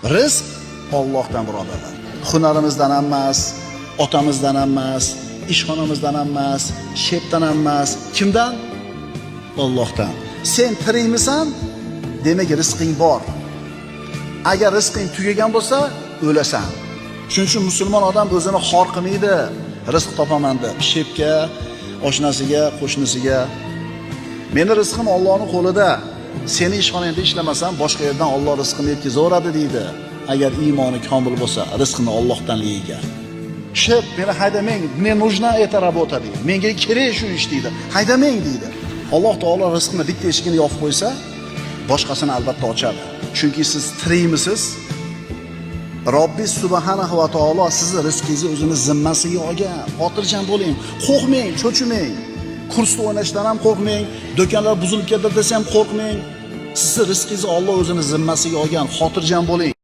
Rizq Allohdan birodarlar. Hunarimizdan emas, otamizdan emas, ishxonamizdan emas, shepdan emas. Kimdan? Allohdan. Sen tirikmisan? Demak rizqing bor. Agar rizqing tugagan bo'lsa, o'lasan. Shuning uchun musulmon odam o'zini xor qilmaydi. Rizq topaman deb shepga, oshnasiga, qo'shnisiga. Meni rizqim Allohning qo'lida. Seni ishxonangda ishlamasam, boshqa yerdan Alloh rizqini yetkazaveradi deydi. Agar iymoni komil bo'lsa, rizqini Allohdan yegan. Shep, meni haydamang, мне нужна эта работа deydi. Menga kerak shu ish deydi. Haydamang deydi. Alloh taolo rizqni bitta eshigini yopib qo'ysa, boshqasini albatta ochadi. Chunki siz tirikmisiz? Robbis subhanahu va taolo sizni rizqingizni o'zini zimmasiga olgan. Xotirjam bo'ling, qo'rqmang, cho'chimang. Kursda o'ynashdan ham qo'rqmang, do'konlar buzilib ketdi desam qo'rqmang. Sizni rizqingizni Alloh o'zini zimmasiga olgan. Xotirjam bo'ling.